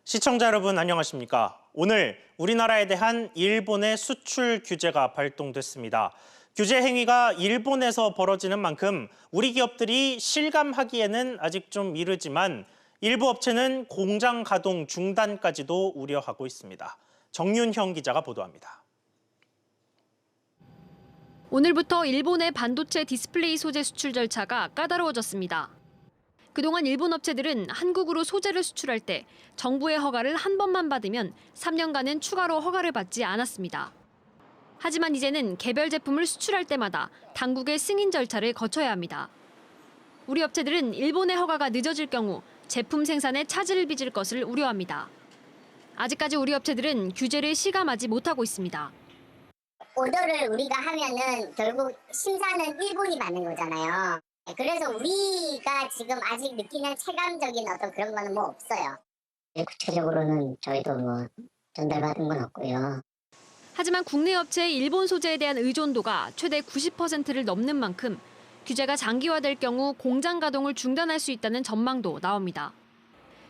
시청자 여러분 안녕하십니까? 오늘 우리나라에 대한 일본의 수출 규제가 발동됐습니다. 규제 행위가 일본에서 벌어지는 만큼 우리 기업들이 실감하기에는 아직 좀 이르지만 일부 업체는 공장 가동 중단까지도 우려하고 있습니다. 정윤형 기자가 보도합니다. 오늘부터 일본의 반도체 디스플레이 소재 수출 절차가 까다로워졌습니다. 그동안 일본 업체들은 한국으로 소재를 수출할 때 정부의 허가를 한 번만 받으면 3년간은 추가로 허가를 받지 않았습니다. 하지만 이제는 개별 제품을 수출할 때마다 당국의 승인 절차를 거쳐야 합니다. 우리 업체들은 일본의 허가가 늦어질 경우 제품 생산에 차질을 빚을 것을 우려합니다. 아직까지 우리 업체들은 규제를 실감하지 못하고 있습니다. 오더를 우리가 하면은 결국 심사는 일본이 받는 거잖아요. 그래서 우리가 지금 아직 느끼는 체감적인 어떤 그런 거는 뭐 없어요. 구체적으로는 저희도 뭐 전달받은 건 없고요. 하지만 국내 업체의 일본 소재에 대한 의존도가 최대 90%를 넘는 만큼 규제가 장기화될 경우 공장 가동을 중단할 수 있다는 전망도 나옵니다.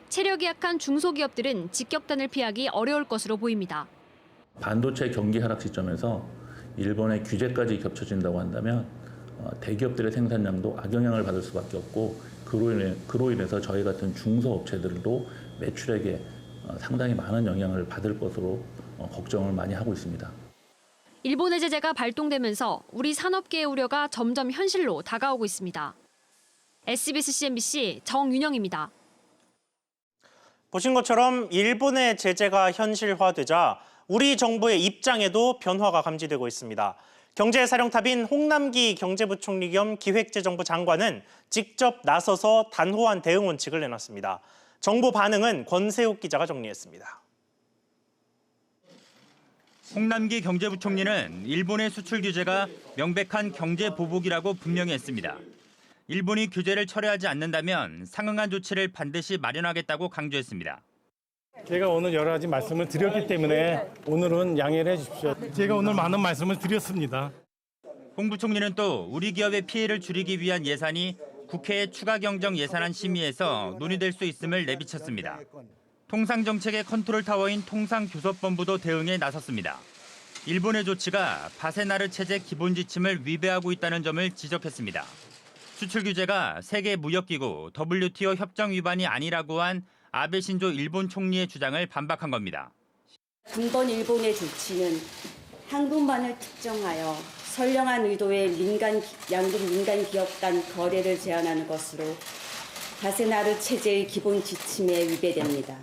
체력이 약한 중소기업들은 직격탄을 피하기 어려울 것으로 보입니다. 반도체 경기 하락 시점에서 일본의 규제까지 겹쳐진다고 한다면 대기업들의 생산량도 악영향을 받을 수밖에 없고 그로 인해서 저희 같은 중소업체들도 매출액에 상당히 많은 영향을 받을 것으로 걱정을 많이 하고 있습니다. 일본의 제재가 발동되면서 우리 산업계의 우려가 점점 현실로 다가오고 있습니다. SBS CNBC 정윤영입니다. 보신 것처럼 일본의 제재가 현실화되자 우리 정부의 입장에도 변화가 감지되고 있습니다. 경제사령탑인 홍남기 경제부총리 겸 기획재정부 장관은 직접 나서서 단호한 대응 원칙을 내놨습니다. 정부 반응은 권세욱 기자가 정리했습니다. 홍남기 경제부총리는 일본의 수출 규제가 명백한 경제 보복이라고 분명히 했습니다. 일본이 규제를 철회하지 않는다면 상응한 조치를 반드시 마련하겠다고 강조했습니다. 제가 오늘 여러 가지 말씀을 드렸기 때문에 오늘은 양해를 해주십시오. 제가 오늘 많은 말씀을 드렸습니다. 홍 부총리는 또 우리 기업의 피해를 줄이기 위한 예산이 국회의 추가 경정 예산안 심의에서 논의될 수 있음을 내비쳤습니다. 통상정책의 컨트롤 타워인 통상교섭본부도 대응에 나섰습니다. 일본의 조치가 바세나르 체제 기본 지침을 위배하고 있다는 점을 지적했습니다. 수출 규제가 세계무역기구 WTO 협정 위반이 아니라고 한 아베 신조 일본 총리의 주장을 반박한 겁니다. 한번 일본의 조치는 한국만을 특정하여 선량한 의도의 양국 민간 기업 간 거래를 제한하는 것으로 바세나르 체제의 기본 지침에 위배됩니다.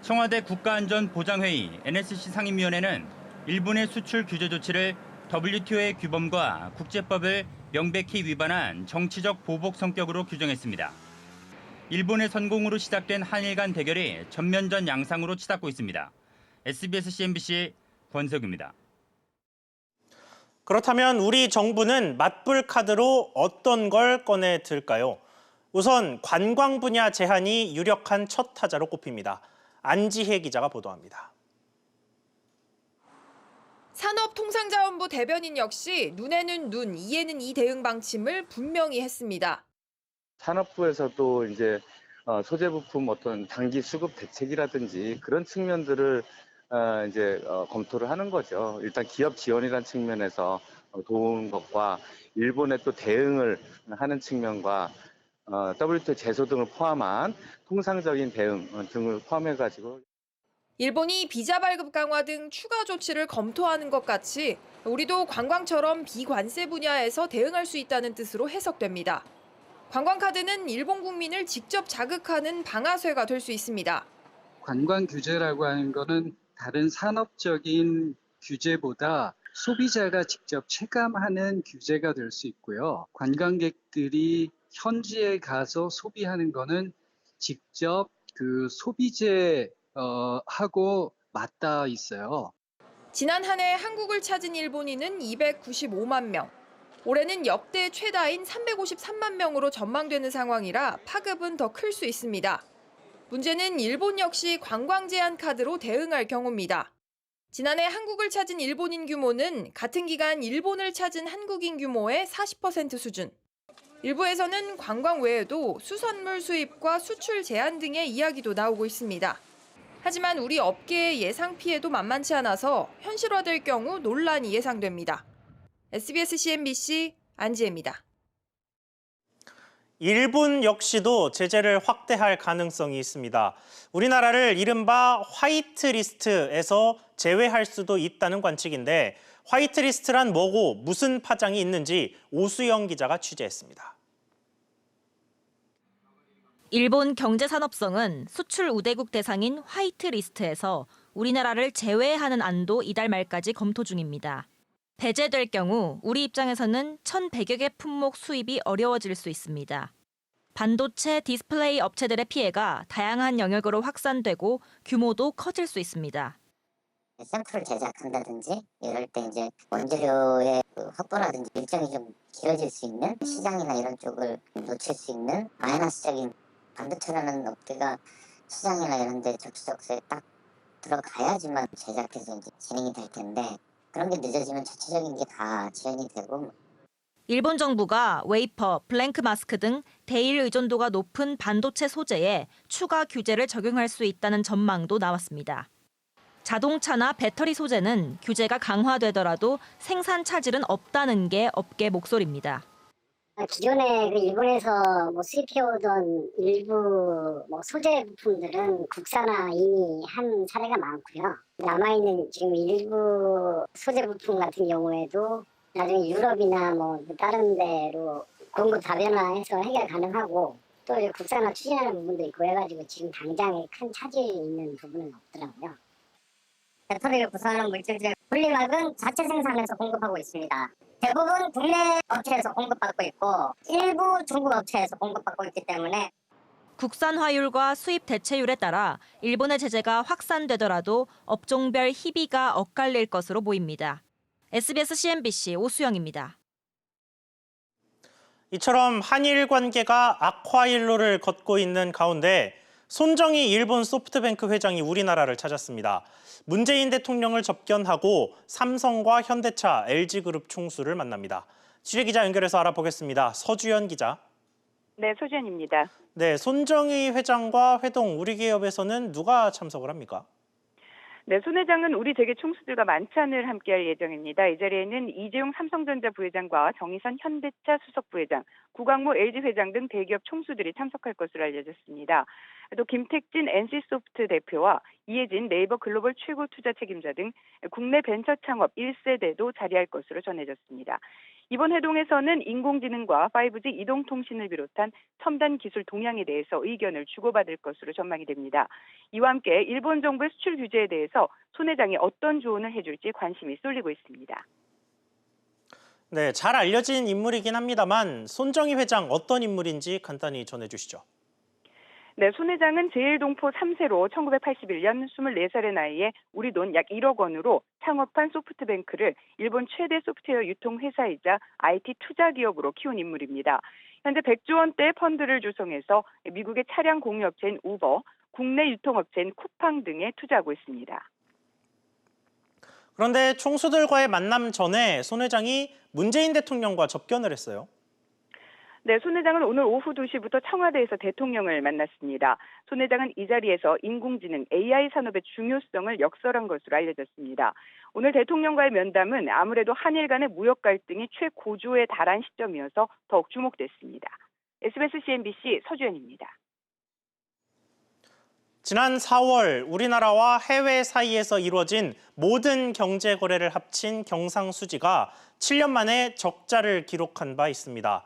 청와대 국가안전보장회의 NSC 상임위원회는 일본의 수출 규제 조치를 WTO의 규범과 국제법을 명백히 위반한 정치적 보복 성격으로 규정했습니다. 일본의 성공으로 시작된 한일 간 대결이 전면전 양상으로 치닫고 있습니다. SBS CNBC 권석입니다. 그렇다면 우리 정부는 맞불 카드로 어떤 걸 꺼내 들까요? 우선 관광 분야 제한이 유력한 첫 타자로 꼽힙니다. 안지혜 기자가 보도합니다. 산업통상자원부 대변인 역시 눈에는 눈, 이에는 이 대응 방침을 분명히 했습니다. 산업부에서도 이제 소재 부품 어떤 단기 수급 대책이라든지 그런 측면들을 이제 검토를 하는 거죠. 일단 기업 지원이라는 측면에서 도우는 것과 일본의 또 대응을 하는 측면과 WTO 제소 등을 포함한 통상적인 대응 등을 포함해가지고 일본이 비자 발급 강화 등 추가 조치를 검토하는 것 같이 우리도 관광처럼 비관세 분야에서 대응할 수 있다는 뜻으로 해석됩니다. 관광카드는 일본 국민을 직접 자극하는 방아쇠가 될 수 있습니다. 관광 규제라고 하는 거는 다른 산업적인 규제보다 소비자가 직접 체감하는 규제가 될 수 있고요. 관광객들이 현지에 가서 소비하는 거는 직접 그 소비재 하고 맞닿아 있어요. 지난 한 해 한국을 찾은 일본인은 295만 명. 올해는 역대 최다인 353만 명으로 전망되는 상황이라 파급은 더 클 수 있습니다. 문제는 일본 역시 관광 제한 카드로 대응할 경우입니다. 지난해 한국을 찾은 일본인 규모는 같은 기간 일본을 찾은 한국인 규모의 40% 수준. 일부에서는 관광 외에도 수산물 수입과 수출 제한 등의 이야기도 나오고 있습니다. 하지만 우리 업계의 예상 피해도 만만치 않아서 현실화될 경우 논란이 예상됩니다. SBS CNBC 안지혜입니다. 일본 역시도 제재를 확대할 가능성이 있습니다. 우리나라를 이른바 화이트리스트에서 제외할 수도 있다는 관측인데 화이트리스트란 뭐고 무슨 파장이 있는지 오수영 기자가 취재했습니다. 일본 경제산업성은 수출 우대국 대상인 화이트리스트에서 우리나라를 제외하는 안도 이달 말까지 검토 중입니다. 배제될 경우 우리 입장에서는 1,100여 개 품목 수입이 어려워질 수 있습니다. 반도체 디스플레이 업체들의 피해가 다양한 영역으로 확산되고 규모도 커질 수 있습니다. 샘플을 제작한다든지 이럴 때 이제 원재료의 확보라든지 일정이 좀 길어질 수 있는 시장이나 이런 쪽을 놓칠 수 있는 마이너스적인 반도체라는 업계가 시장이나 이런 데 적시적소에 딱 들어가야지만 제작해서 이제 진행이 될 텐데 그런 게 늦어지면 전체적인 게 다 지연이 되고. 일본 정부가 웨이퍼, 블랭크 마스크 등 대일 의존도가 높은 반도체 소재에 추가 규제를 적용할 수 있다는 전망도 나왔습니다. 자동차나 배터리 소재는 규제가 강화되더라도 생산 차질은 없다는 게 업계 목소리입니다. 기존에 일본에서 수입해오던 일부 소재 부품들은 국산화 이미 한 사례가 많고요. 남아있는 지금 일부 소재 부품 같은 경우에도 나중에 유럽이나 다른 데로 공급 다변화해서 해결 가능하고 또 이제 국산화 추진하는 부분도 있고 해가지고 지금 당장에 큰 차질이 있는 부분은 없더라고요. 배터리를 구성하는 물질들 분리막은 자체 생산해서 공급하고 있습니다. 대부분 국내 업체에서 공급받고 있고 일부 중국 업체에서 공급받고 있기 때문에 국산 화율과 수입 대체율에 따라 일본의 제재가 확산되더라도 업종별 희비가 엇갈릴 것으로 보입니다. SBS CNBC 오수영입니다. 이처럼 한일 관계가 악화일로를 걷고 있는 가운데 손정희 일본 소프트뱅크 회장이 우리나라를 찾았습니다. 문재인 대통령을 접견하고 삼성과 현대차, LG그룹 총수를 만납니다. 취재기자 연결해서 알아보겠습니다. 서주연 기자. 네, 서주연입니다. 네, 손정희 회장과 회동 우리 기업에서는 누가 참석을 합니까? 네, 손 회장은 우리 재계 총수들과 만찬을 함께할 예정입니다. 이 자리에는 이재용 삼성전자 부회장과 정의선 현대차 수석 부회장, 구광모 LG 회장 등 대기업 총수들이 참석할 것으로 알려졌습니다. 또 김택진 NC소프트 대표와 이혜진 네이버 글로벌 최고 투자 책임자 등 국내 벤처 창업 1세대도 자리할 것으로 전해졌습니다. 이번 회동에서는 인공지능과 5G 이동통신을 비롯한 첨단 기술 동향에 대해서 의견을 주고받을 것으로 전망이 됩니다. 이와 함께 일본 정부의 수출 규제에 대해서 손 회장이 어떤 조언을 해줄지 관심이 쏠리고 있습니다. 네, 잘 알려진 인물이긴 합니다만 손정희 회장 어떤 인물인지 간단히 전해주시죠. 네, 손 회장은 제1동포 3세로 1981년 24살의 나이에 우리 돈 약 1억 원으로 창업한 소프트뱅크를 일본 최대 소프트웨어 유통회사이자 IT 투자 기업으로 키운 인물입니다. 현재 100조 원대 펀드를 조성해서 미국의 차량 공유업체인 우버, 국내 유통업체인 쿠팡 등에 투자하고 있습니다. 그런데 총수들과의 만남 전에 손 회장이 문재인 대통령과 접견을 했어요. 네, 손 회장은 오늘 오후 2시부터 청와대에서 대통령을 만났습니다. 손 회장은 이 자리에서 인공지능 AI 산업의 중요성을 역설한 것으로 알려졌습니다. 오늘 대통령과의 면담은 아무래도 한일 간의 무역 갈등이 최고조에 달한 시점이어서 더욱 주목됐습니다. SBS CNBC 서주연입니다. 지난 4월 우리나라와 해외 사이에서 이루어진 모든 경제 거래를 합친 경상수지가 7년 만에 적자를 기록한 바 있습니다.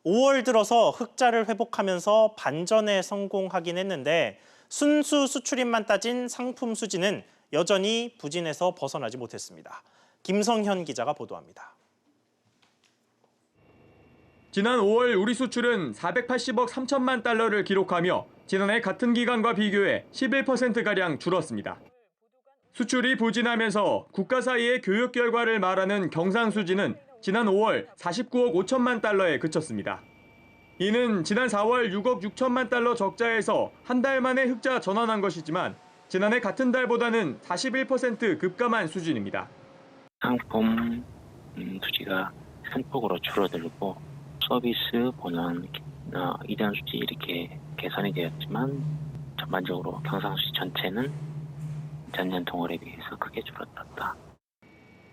5월 들어서 흑자를 회복하면서 반전에 성공하긴 했는데 순수 수출입만 따진 상품 수지는 여전히 부진에서 벗어나지 못했습니다. 김성현 기자가 보도합니다. 지난 5월 우리 수출은 480억 3천만 달러를 기록하며 지난해 같은 기간과 비교해 11%가량 줄었습니다. 수출이 부진하면서 국가 사이의 교역 결과를 말하는 경상수지는 지난 5월 49억 5천만 달러에 그쳤습니다. 이는 지난 4월 6억 6천만 달러 적자에서 한 달 만에 흑자 전환한 것이지만 지난해 같은 달보다는 41% 급감한 수준입니다. 상품 수지가 큰 폭으로 줄어들고 서비스, 본원, 이전 수지 이렇게 개선이 되었지만 전반적으로 경상수지 전체는 전년 동월에 비해서 크게 줄어들었다.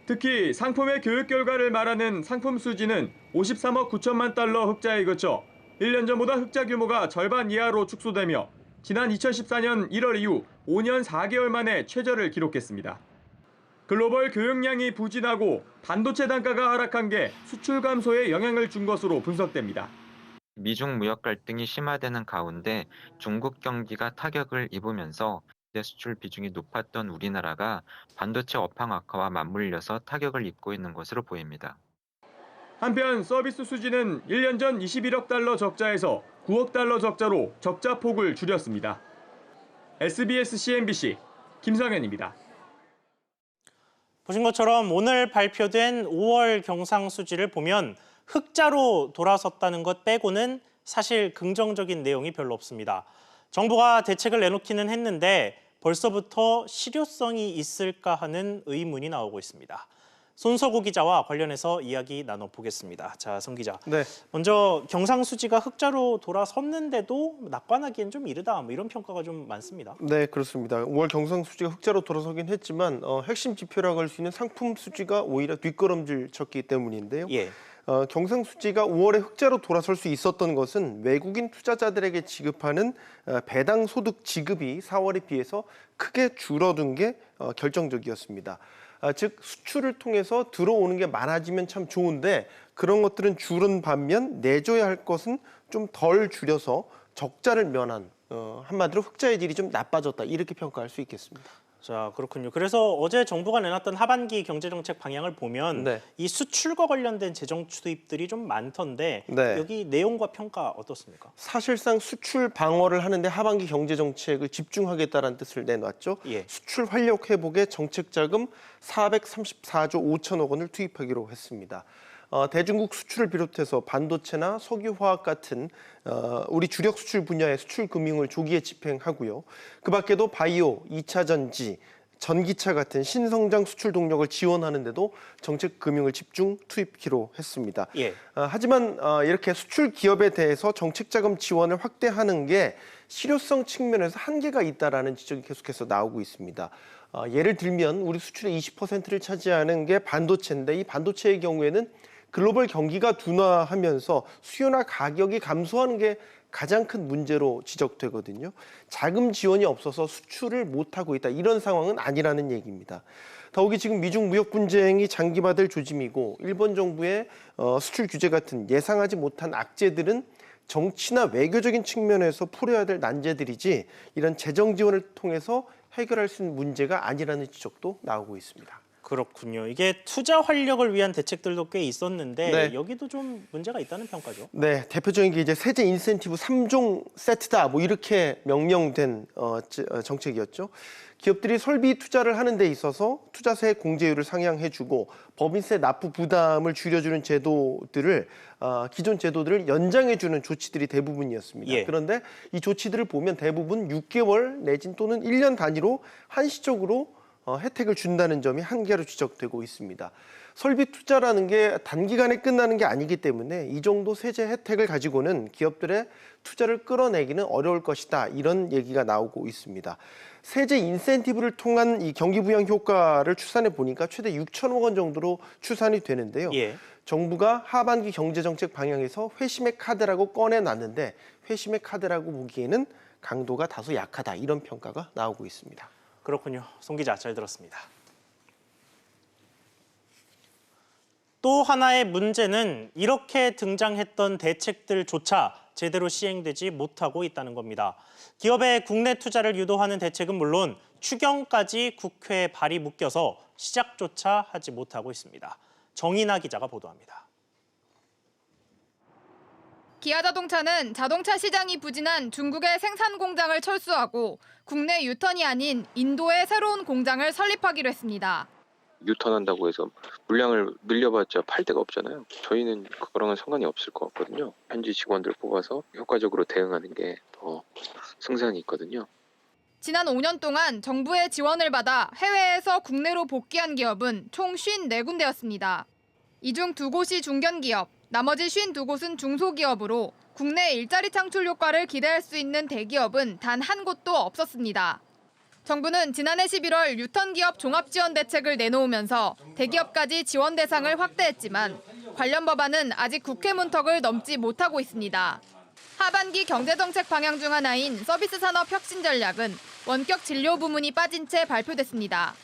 특히 상품의 교육 결과를 말하는 상품 수지는 53억 9천만 달러 흑자에 그쳐 1년 전보다 흑자 규모가 절반 이하로 축소되며 지난 2014년 1월 이후 5년 4개월 만에 최저를 기록했습니다. 글로벌 교역량이 부진하고 반도체 단가가 하락한 게 수출 감소에 영향을 준 것으로 분석됩니다. 미중 무역 갈등이 심화되는 가운데 중국 경기가 타격을 입으면서 수출 비중이 높았던 우리나라가 반도체 업황 악화와 맞물려서 타격을 입고 있는 것으로 보입니다. 한편 서비스 수지는 1년 전 21억 달러 적자에서 9억 달러 적자로 적자 폭을 줄였습니다. SBS CNBC 김성현입니다. 보신 것처럼 오늘 발표된 5월 경상수지를 보면 흑자로 돌아섰다는 것 빼고는 사실 긍정적인 내용이 별로 없습니다. 정부가 대책을 내놓기는 했는데 벌써부터 실효성이 있을까 하는 의문이 나오고 있습니다. 손석우 기자와 관련해서 이야기 나눠보겠습니다. 자, 송 기자. 네. 먼저 경상수지가 흑자로 돌아섰는데도 낙관하기엔 좀 이르다, 이런 평가가 좀 많습니다. 네, 그렇습니다. 5월 경상수지가 흑자로 돌아서긴 했지만 핵심 지표라고 할 수 있는 상품 수지가 오히려 뒷걸음질 쳤기 때문인데요. 예. 경상수지가 5월에 흑자로 돌아설 수 있었던 것은 외국인 투자자들에게 지급하는 배당 소득 지급이 4월에 비해서 크게 줄어든 게 결정적이었습니다. 즉 수출을 통해서 들어오는 게 많아지면 참 좋은데 그런 것들은 줄은 반면 내줘야 할 것은 좀 덜 줄여서 적자를 면한 한마디로 흑자의 질이 좀 나빠졌다 이렇게 평가할 수 있겠습니다. 자, 그렇군요. 그래서 어제 정부가 내놨던 하반기 경제정책 방향을 보면 네. 이 수출과 관련된 재정 투입들이 좀 많던데 네. 여기 내용과 평가 어떻습니까? 사실상 수출 방어를 하는데 하반기 경제 정책을 집중하겠다는 뜻을 내놨죠. 예. 수출 활력 회복에 정책 자금 434조 5천억 원을 투입하기로 했습니다. 대중국 수출을 비롯해서 반도체나 석유화학 같은 우리 주력 수출 분야의 수출 금융을 조기에 집행하고요. 그 밖에도 바이오, 2차 전지, 전기차 같은 신성장 수출 동력을 지원하는 데도 정책 금융을 집중 투입키로 했습니다. 예. 하지만 이렇게 수출 기업에 대해서 정책 자금 지원을 확대하는 게 실효성 측면에서 한계가 있다라는 지적이 계속해서 나오고 있습니다. 예를 들면 우리 수출의 20%를 차지하는 게 반도체인데 이 반도체의 경우에는 글로벌 경기가 둔화하면서 수요나 가격이 감소하는 게 가장 큰 문제로 지적되거든요. 자금 지원이 없어서 수출을 못하고 있다. 이런 상황은 아니라는 얘기입니다. 더욱이 지금 미중 무역 분쟁이 장기화될 조짐이고 일본 정부의 수출 규제 같은 예상하지 못한 악재들은 정치나 외교적인 측면에서 풀어야 될 난제들이지 이런 재정 지원을 통해서 해결할 수 있는 문제가 아니라는 지적도 나오고 있습니다. 그렇군요. 이게 투자 활력을 위한 대책들도 꽤 있었는데 네. 여기도 좀 문제가 있다는 평가죠. 네, 대표적인 게 이제 세제 인센티브 3종 세트다 이렇게 명명된 정책이었죠. 기업들이 설비 투자를 하는 데 있어서 투자세 공제율을 상향해주고 법인세 납부 부담을 줄여주는 제도들을 기존 제도들을 연장해주는 조치들이 대부분이었습니다. 예. 그런데 이 조치들을 보면 대부분 6개월 내진 또는 1년 단위로 한시적으로 혜택을 준다는 점이 한계로 지적되고 있습니다. 설비 투자라는 게 단기간에 끝나는 게 아니기 때문에 이 정도 세제 혜택을 가지고는 기업들의 투자를 끌어내기는 어려울 것이다. 이런 얘기가 나오고 있습니다. 세제 인센티브를 통한 이 경기 부양 효과를 추산해 보니까 최대 6천억 원 정도로 추산이 되는데요. 예. 정부가 하반기 경제정책 방향에서 회심의 카드라고 꺼내놨는데 회심의 카드라고 보기에는 강도가 다소 약하다. 이런 평가가 나오고 있습니다. 그렇군요. 송 기자 잘 들었습니다. 또 하나의 문제는 이렇게 등장했던 대책들조차 제대로 시행되지 못하고 있다는 겁니다. 기업의 국내 투자를 유도하는 대책은 물론 추경까지 국회에 발이 묶여서 시작조차 하지 못하고 있습니다. 정인아 기자가 보도합니다. 기아자동차는 자동차 시장이 부진한 중국의 생산 공장을 철수하고 국내 유턴이 아닌 인도에 새로운 공장을 설립하기로 했습니다. 유턴한다고 해서 물량을 늘려봤자 팔 데가 없잖아요. 저희는 그거랑은 상관이 없을 것 같거든요. 현지 직원들 뽑아서 효과적으로 대응하는 게 더 승산이 있거든요. 지난 5년 동안 정부의 지원을 받아 해외에서 국내로 복귀한 기업은 총 54군데였습니다. 이 중 2곳이 중견기업, 나머지 52곳은 중소기업으로 국내 일자리 창출 효과를 기대할 수 있는 대기업은 단 한 곳도 없었습니다. 정부는 지난해 11월 유턴기업 종합지원 대책을 내놓으면서 대기업까지 지원 대상을 확대했지만 관련 법안은 아직 국회 문턱을 넘지 못하고 있습니다. 하반기 경제정책 방향 중 하나인 서비스 산업 혁신 전략은 원격 진료 부문이 빠진 채 발표됐습니다.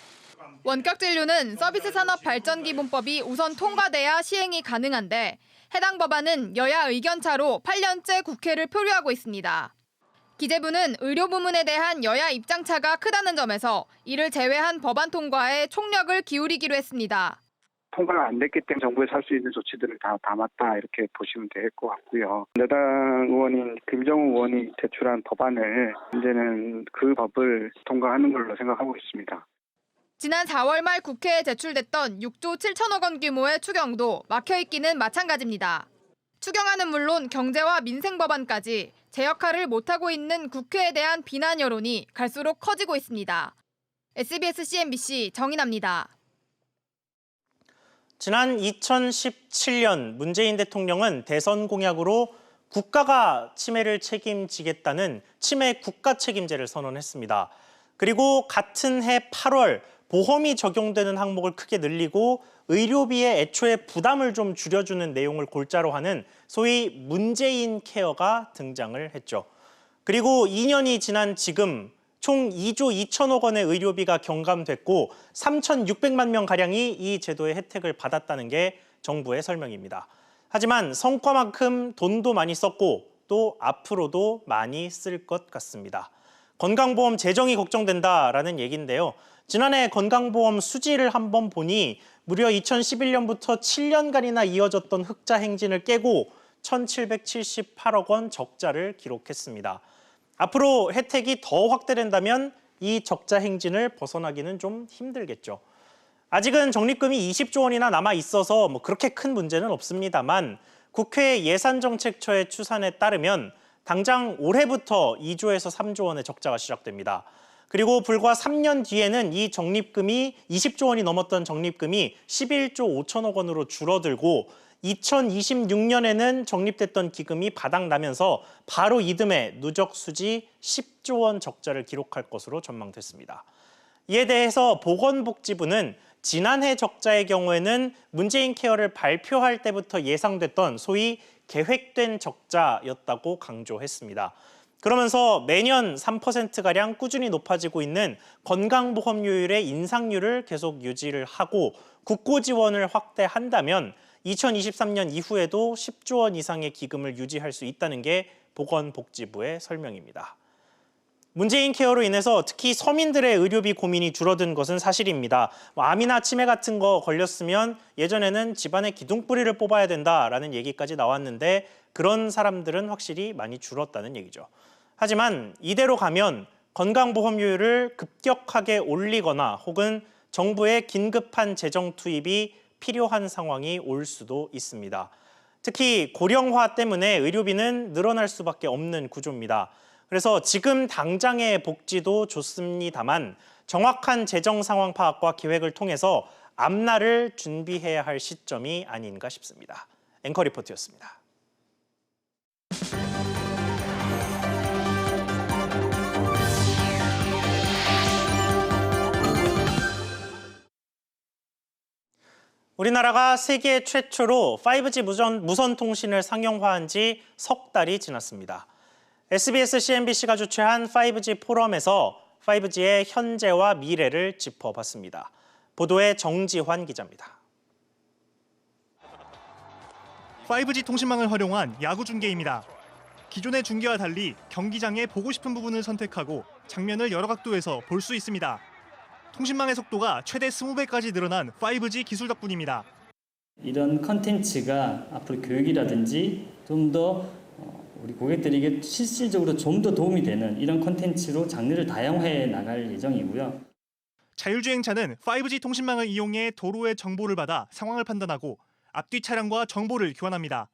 원격 진료는 서비스 산업 발전 기본법이 우선 통과돼야 시행이 가능한데 해당 법안은 여야 의견차로 8년째 국회를 표류하고 있습니다. 기재부는 의료 부문에 대한 여야 입장차가 크다는 점에서 이를 제외한 법안 통과에 총력을 기울이기로 했습니다. 통과가 안 됐기 때문에 정부에서 할 수 있는 조치들을 다 담았다 이렇게 보시면 될 것 같고요. 여당 의원인 김정우 의원이 제출한 법안을 이제는 그 법을 통과하는 걸로 생각하고 있습니다. 지난 4월 말 국회에 제출됐던 6조 7천억 원 규모의 추경도 막혀있기는 마찬가지입니다. 추경안은 물론 경제와 민생 법안까지 제 역할을 못하고 있는 국회에 대한 비난 여론이 갈수록 커지고 있습니다. SBS CNBC 정인아입니다. 지난 2017년 문재인 대통령은 대선 공약으로 국가가 치매를 책임지겠다는 치매 국가 책임제를 선언했습니다. 그리고 같은 해 8월 보험이 적용되는 항목을 크게 늘리고 의료비의 애초에 부담을 좀 줄여주는 내용을 골자로 하는 소위 문재인 케어가 등장을 했죠. 그리고 2년이 지난 지금 총 2조 2천억 원의 의료비가 경감됐고 3,600만 명가량이 이 제도의 혜택을 받았다는 게 정부의 설명입니다. 하지만 성과만큼 돈도 많이 썼고 또 앞으로도 많이 쓸 것 같습니다. 건강보험 재정이 걱정된다라는 얘기인데요. 지난해 건강보험 수지를 한번 보니 무려 2011년부터 7년간이나 이어졌던 흑자 행진을 깨고 1,778억 원 적자를 기록했습니다. 앞으로 혜택이 더 확대된다면 이 적자 행진을 벗어나기는 좀 힘들겠죠. 아직은 적립금이 20조 원이나 남아 있어서 그렇게 큰 문제는 없습니다만 국회 예산정책처의 추산에 따르면 당장 올해부터 2조에서 3조 원의 적자가 시작됩니다. 그리고 불과 3년 뒤에는 이 적립금이 20조 원이 넘었던 적립금이 11조 5천억 원으로 줄어들고 2026년에는 적립됐던 기금이 바닥나면서 바로 이듬해 누적 수지 10조 원 적자를 기록할 것으로 전망됐습니다. 이에 대해서 보건복지부는 지난해 적자의 경우에는 문재인 케어를 발표할 때부터 예상됐던 소위 계획된 적자였다고 강조했습니다. 그러면서 매년 3%가량 꾸준히 높아지고 있는 건강보험료율의 인상률을 계속 유지를 하고 국고 지원을 확대한다면 2023년 이후에도 10조 원 이상의 기금을 유지할 수 있다는 게 보건복지부의 설명입니다. 문재인 케어로 인해서 특히 서민들의 의료비 고민이 줄어든 것은 사실입니다. 암이나 치매 같은 거 걸렸으면 예전에는 집안에 기둥뿌리를 뽑아야 된다라는 얘기까지 나왔는데 그런 사람들은 확실히 많이 줄었다는 얘기죠. 하지만 이대로 가면 건강보험료율을 급격하게 올리거나 혹은 정부의 긴급한 재정 투입이 필요한 상황이 올 수도 있습니다. 특히 고령화 때문에 의료비는 늘어날 수밖에 없는 구조입니다. 그래서 지금 당장의 복지도 좋습니다만 정확한 재정 상황 파악과 기획을 통해서 앞날을 준비해야 할 시점이 아닌가 싶습니다. 앵커 리포트였습니다. 우리나라가 세계 최초로 5G 무선 통신을 상용화한 지 석 달이 지났습니다. SBS CNBC가 주최한 5G 포럼에서 5G의 현재와 미래를 짚어봤습니다. 보도에 정지환 기자입니다. 5G 통신망을 활용한 야구 중계입니다. 기존의 중계와 달리 경기장의 보고 싶은 부분을 선택하고 장면을 여러 각도에서 볼 수 있습니다. 통신망의 속도가 최대 20배까지 늘어난 5G 기술 덕분입니다. 이런 컨텐츠가 앞으로 교육이라든지 좀 더 우리 고객들에게 실질적으로 좀 더 도움이 되는 이런 컨텐츠로 장르를 다양화해 나갈 예정이고요. 자율주행차는 5G 통신망을 이용해 도로의 정보를 받아 상황을 판단하고 앞뒤 차량과 정보를 교환합니다.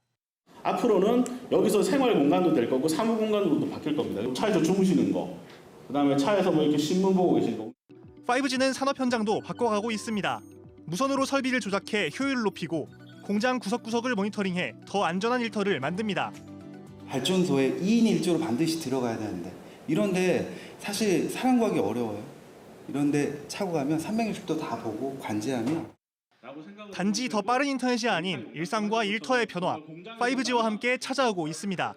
앞으로는 여기서 생활 공간도 될 거고 사무 공간으로도 바뀔 겁니다. 차에서 주무시는 거, 그다음에 차에서 이렇게 신문 보고 계신 거. 5G는 산업 현장도 바꿔가고 있습니다. 무선으로 설비를 조작해 효율을 높이고 공장 구석구석을 모니터링해 더 안전한 일터를 만듭니다. 발전소에 2인 1조로 반드시 들어가야 되는데 이런데 사실 사람 구하기 어려워요. 이런데 차고 가면 360도 다 보고 관제하면 단지 더 빠른 인터넷이 아닌 일상과 일터의 변화, 5G와 함께 찾아오고 있습니다.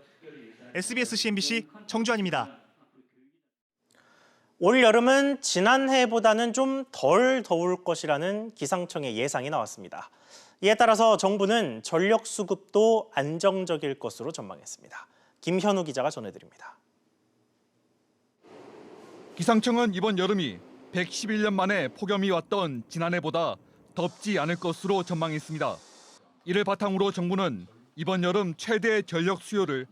SBS CNBC 정주환입니다. 올 여름은 지난해보다는 좀 덜 더울 것이라는 기상청의 예상이 나왔습니다. 이에 따라서 정부는 전력 수급도 안정적일 것으로 전망했습니다. 김현우 기자가 전해드립니다. 기상청은 이번 여름이 111년 만에 폭염이 왔던 지난해보다 덥지 않을 것으로 전망했습니다. 이를 바탕으로 정부는 이번 여름 최대 전력 수요를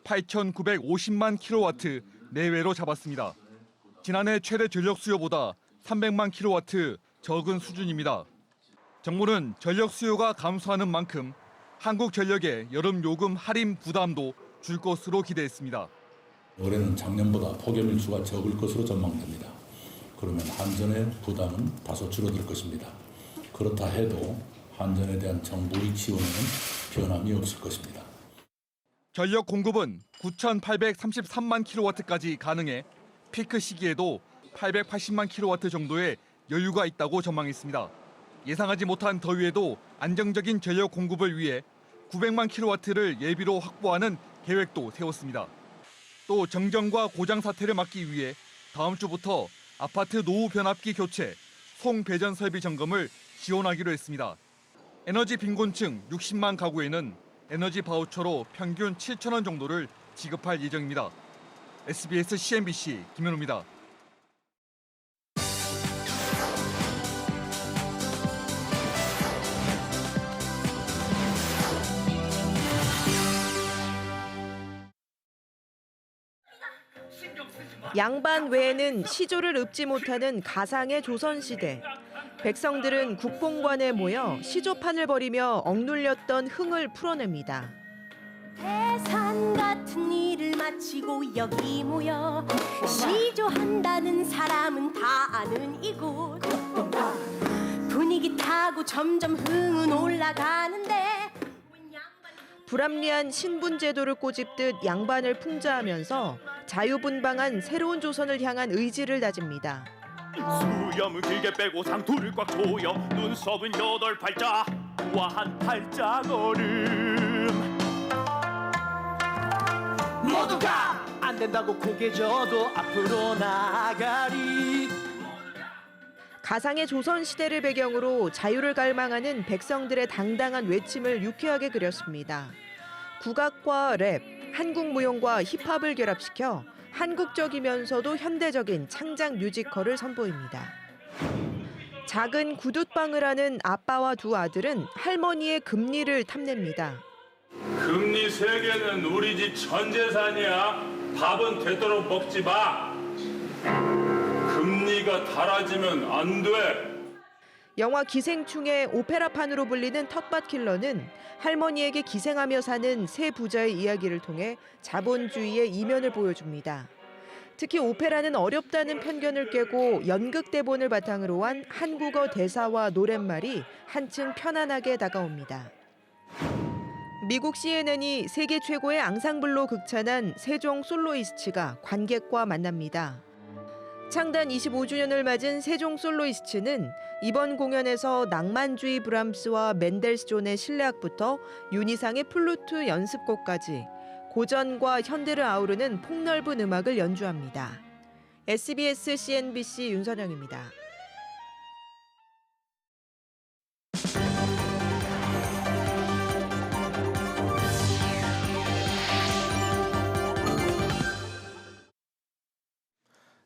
8,950만 킬로와트 내외로 잡았습니다. 지난해 최대 전력 수요보다 300만 킬로와트 적은 수준입니다. 정부는 전력 수요가 감소하는 만큼 한국전력의 여름 요금 할인 부담도 줄 것으로 기대했습니다. 올해는 작년보다 폭염 일수가 적을 것으로 전망됩니다. 그러면 한전의 부담은 다소 줄어들 것입니다. 그렇다 해도 한전에 대한 정부의 지원에는 변함이 없을 것입니다. 전력 공급은 9,833만 킬로와트까지 가능해 피크 시기에도 880만 킬로와트 정도의 여유가 있다고 전망했습니다. 예상하지 못한 더위에도 안정적인 전력 공급을 위해 900만 킬로와트를 예비로 확보하는 계획도 세웠습니다. 또 정전과 고장 사태를 막기 위해 다음 주부터 아파트 노후 변압기 교체, 송 배전 설비 점검을 지원하기로 했습니다. 에너지 빈곤층 60만 가구에는 에너지 바우처로 평균 7,000원 정도를 지급할 예정입니다. SBS CNBC 김현우입니다. 양반 외에는 시조를 읊지 못하는 가상의 조선시대. 백성들은 국본관에 모여 시조판을 벌이며 억눌렸던 흥을 풀어냅니다. 태산 같은 일을 마치고 여기 모여 시조한다는 사람은 다 아는 이곳. 분위기 타고 점점 흥은 올라가는데 불합리한 신분제도를 꼬집듯 양반을 풍자하면서 자유분방한 새로운 조선을 향한 의지를 다집니다. 수염은 길게 빼고 상투를 꽉 조여 눈썹은 8팔자 우아한 팔자걸음 모두가 안 된다고 고개 져도 앞으로 나가리. 가상의 조선시대를 배경으로 자유를 갈망하는 백성들의 당당한 외침을 유쾌하게 그렸습니다. 국악과 랩, 한국 무용과 힙합을 결합시켜 한국적이면서도 현대적인 창작 뮤지컬을 선보입니다. 작은 구둣방을 하는 아빠와 두 아들은 할머니의 금리를 탐냅니다. 금리 세계는 우리 집 전 재산이야. 밥은 되도록 먹지 마. 금리가 달아지면 안 돼. 영화 기생충의 오페라판으로 불리는 텃밭킬러는 할머니에게 기생하며 사는 세 부자의 이야기를 통해 자본주의의 이면을 보여줍니다. 특히 오페라는 어렵다는 편견을 깨고 연극 대본을 바탕으로 한 한국어 대사와 노랫말이 한층 편안하게 다가옵니다. 미국 CNN이 세계 최고의 앙상블로 극찬한 세종 솔로이스트가 관객과 만납니다. 창단 25주년을 맞은 세종 솔로이스트는 이번 공연에서 낭만주의 브람스와 멘델스존의 실내악부터 윤희상의 플루트 연습곡까지 고전과 현대를 아우르는 폭넓은 음악을 연주합니다. SBS CNBC 윤선영입니다.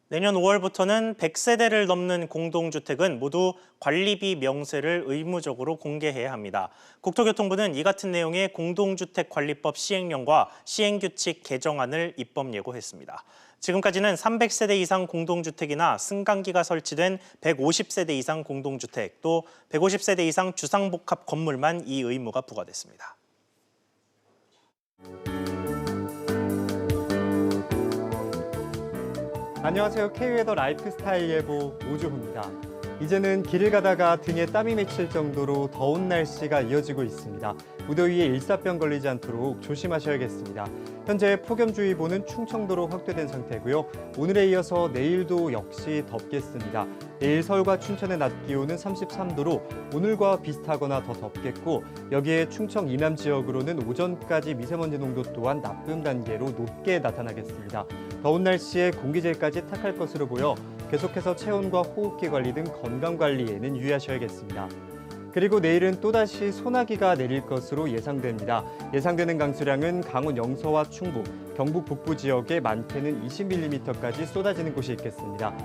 내년 5월부터는 100세대를 넘는 공동주택은 모두 관리비 명세를 의무적으로 공개해야 합니다. 국토교통부는 이 같은 내용의 공동주택관리법 시행령과 시행규칙 개정안을 입법 예고했습니다. 지금까지는 300세대 이상 공동주택이나 승강기가 설치된 150세대 이상 공동주택, 또 150세대 이상 주상복합 건물만 이 의무가 부과됐습니다. 안녕하세요. K웨더 라이프스타일 예보 오주호입니다. 이제는 길을 가다가 등에 땀이 맺힐 정도로 더운 날씨가 이어지고 있습니다. 무더위에 일사병 걸리지 않도록 조심하셔야겠습니다. 현재 폭염주의보는 충청도로 확대된 상태고요. 오늘에 이어서 내일도 역시 덥겠습니다. 내일 서울과 춘천의 낮 기온은 33도로 오늘과 비슷하거나 더 덥겠고, 여기에 충청 이남 지역으로는 오전까지 미세먼지 농도 또한 나쁨 단계로 높게 나타나겠습니다. 더운 날씨에 공기질까지 탁할 것으로 보여 계속해서 체온과 호흡기 관리 등 건강 관리에는 유의하셔야겠습니다. 그리고 내일은 또다시 소나기가 내릴 것으로 예상됩니다. 예상되는 강수량은 강원 영서와 충북, 경북 북부 지역에 많게는 20mm까지 쏟아지는 곳이 있겠습니다.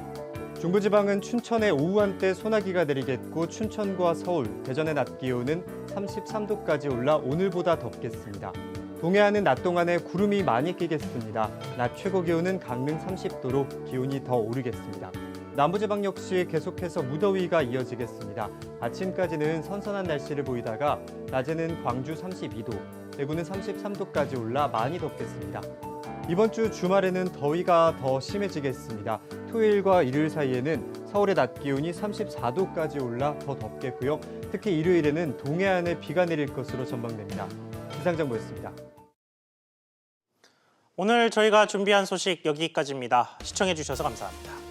중부지방은 춘천에 오후 한때 소나기가 내리겠고, 춘천과 서울, 대전의 낮 기온은 33도까지 올라 오늘보다 덥겠습니다. 동해안은 낮 동안에 구름이 많이 끼겠습니다. 낮 최고 기온은 강릉 30도로 기온이 더 오르겠습니다. 남부지방 역시 계속해서 무더위가 이어지겠습니다. 아침까지는 선선한 날씨를 보이다가 낮에는 광주 32도, 대구는 33도까지 올라 많이 덥겠습니다. 이번 주 주말에는 더위가 더 심해지겠습니다. 토요일과 일요일 사이에는 서울의 낮 기온이 34도까지 올라 더 덥겠고요. 특히 일요일에는 동해안에 비가 내릴 것으로 전망됩니다. 기상정보였습니다. 오늘 저희가 준비한 소식 여기까지입니다. 시청해주셔서 감사합니다.